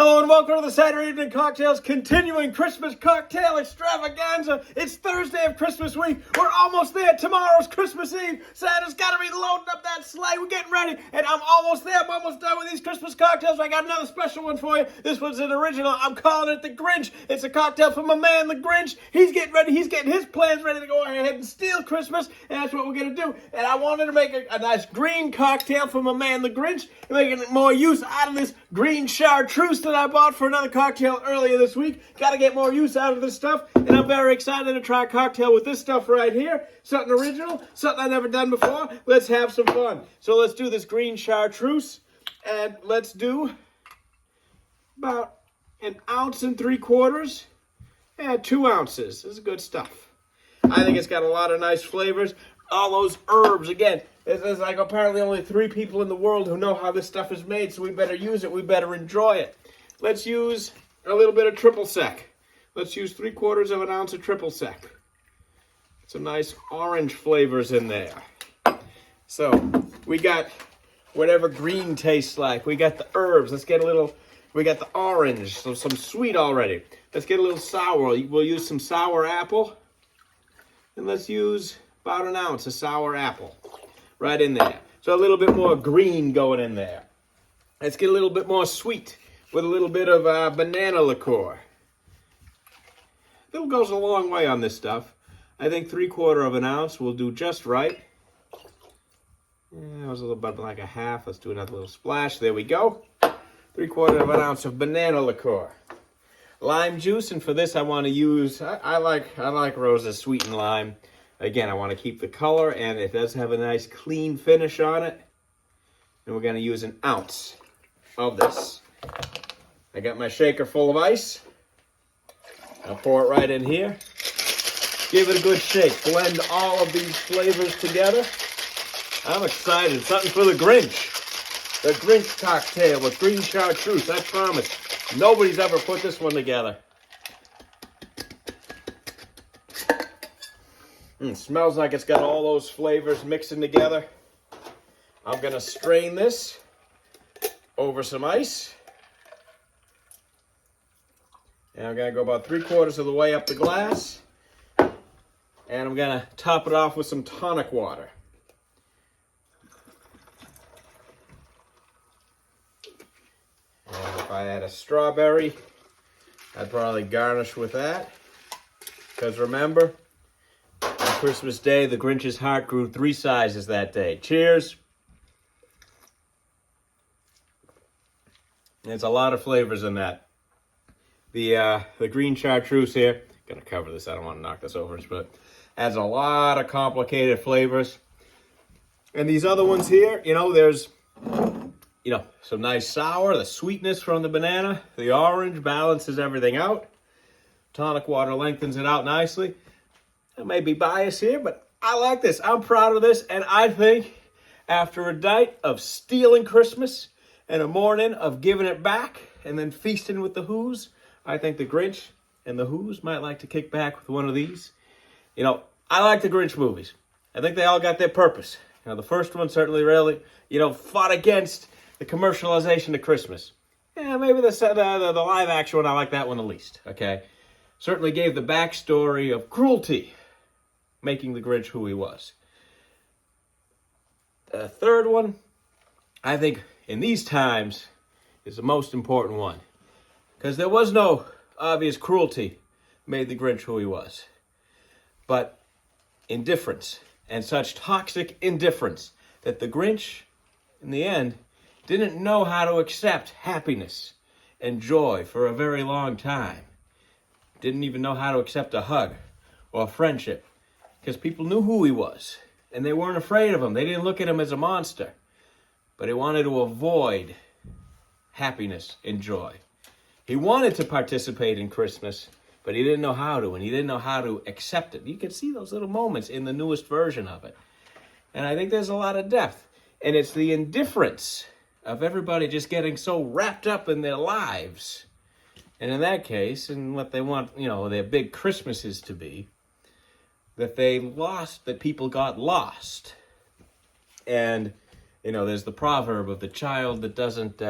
Hello and welcome to the Saturday Evening Cocktails continuing Christmas cocktail extravaganza. It's Thursday of Christmas week. We're almost there. Tomorrow's Christmas Eve. Santa's got to be loading up that sleigh. We're getting ready. And I'm almost there. I'm almost done with these Christmas cocktails. I got another special one for you. This one's an original. I'm calling it the Grinch. It's a cocktail from my man, the Grinch. He's getting ready. He's getting his plans ready to go ahead and steal Christmas. And that's what we're going to do. And I wanted to make a nice green cocktail for my man, the Grinch. Making more use out of this green chartreuse that I bought for another cocktail earlier this week. Got to get more use out of this stuff, and I'm very excited to try a cocktail with this stuff right here. Something original, something I've never done before. Let's have some fun. So let's do this green chartreuse, and let's do about 1.75 ounces and 2 ounces. This is good stuff. I think it's got a lot of nice flavors. All those herbs, again, there's like apparently only 3 people in the world who know how this stuff is made, so we better use it. We better enjoy it. Let's use a little bit of triple sec. Let's use 3/4 ounce of triple sec. Some nice orange flavors in there. So we got whatever green tastes like. We got the herbs. Let's get a little, we got the orange, so some sweet already. Let's get a little sour. We'll use some sour apple. And let's use about 1 ounce of sour apple right in there. So a little bit more green going in there. Let's get a little bit more sweet with a little bit of banana liqueur. That goes a long way on this stuff. I think 3/4 ounce will do just right. That was a little bit like a half. Let's do another little splash. There we go. 3/4 ounce of banana liqueur. Lime juice, and for this I want to use, I like Rosa's sweetened lime. Again, I want to keep the color, and it does have a nice clean finish on it. And we're going to use 1 ounce of this. I got my shaker full of ice. I'll pour it right in here. Give it a good shake. Blend all of these flavors together. I'm excited. Something for the Grinch. The Grinch Cocktail with green chartreuse. I promise. Nobody's ever put this one together. Smells like it's got all those flavors mixing together. I'm going to strain this over some ice. And I'm going to go about 3/4 of the way up the glass. And I'm going to top it off with some tonic water. And if I had a strawberry, I'd probably garnish with that. Because remember, on Christmas Day, the Grinch's heart grew 3 sizes that day. Cheers. There's a lot of flavors in that. The green chartreuse here, gonna cover this, I don't want to knock this over, but adds a lot of complicated flavors. And these other ones here, there's, some nice sour, the sweetness from the banana, the orange balances everything out. Tonic water lengthens it out nicely. I may be biased here, but I like this. I'm proud of this, and I think after a night of stealing Christmas and a morning of giving it back and then feasting with the Who's, I think the Grinch and the Who's might like to kick back with one of these. I like the Grinch movies. I think they all got their purpose. The first one certainly really, fought against the commercialization of Christmas. Yeah, maybe the live action one, I like that one the least, okay? Certainly gave the backstory of cruelty, making the Grinch who he was. The third one, I think in these times, is the most important one. Because there was no obvious cruelty made the Grinch who he was. But indifference, and such toxic indifference, that the Grinch, in the end, didn't know how to accept happiness and joy for a very long time. Didn't even know how to accept a hug or a friendship. Because people knew who he was, and they weren't afraid of him. They didn't look at him as a monster. But he wanted to avoid happiness and joy. He wanted to participate in Christmas, but he didn't know how to, and he didn't know how to accept it. You can see those little moments in the newest version of it. And I think there's a lot of depth. And it's the indifference of everybody just getting so wrapped up in their lives. And in that case, and what they want, their big Christmases to be, that people got lost. And, there's the proverb of the child that doesn't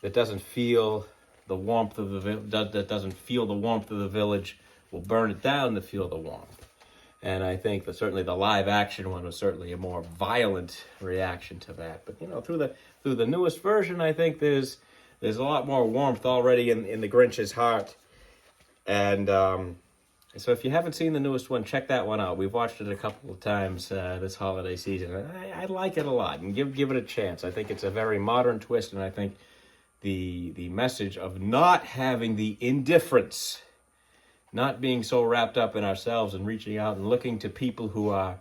that doesn't feel the warmth of that doesn't feel the warmth of the village will burn it down to feel the warmth. And I think that certainly the live action one was certainly a more violent reaction to that. But through the newest version, I think there's a lot more warmth already in the Grinch's heart. And so if you haven't seen the newest one, check that one out. We've watched it a couple of times this holiday season. I like it a lot, and give it a chance. I think it's a very modern twist, and I think the message of not having the indifference, not being so wrapped up in ourselves and reaching out and looking to people who are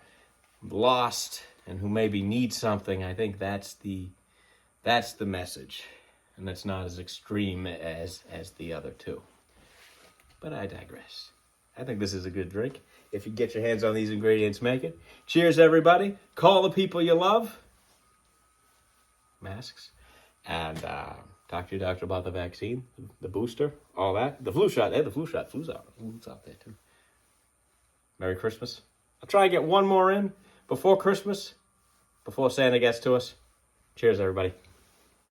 lost and who maybe need something, I think that's the message. And that's not as extreme as the other two. But I digress. I think this is a good drink. If you get your hands on these ingredients, make it. Cheers, everybody. Call the people you love. Masks. And talk to your doctor about the vaccine, the booster, all that. The flu shot. The flu shot. Flu's out there, too. Merry Christmas. I'll try and get one more in before Christmas, before Santa gets to us. Cheers, everybody.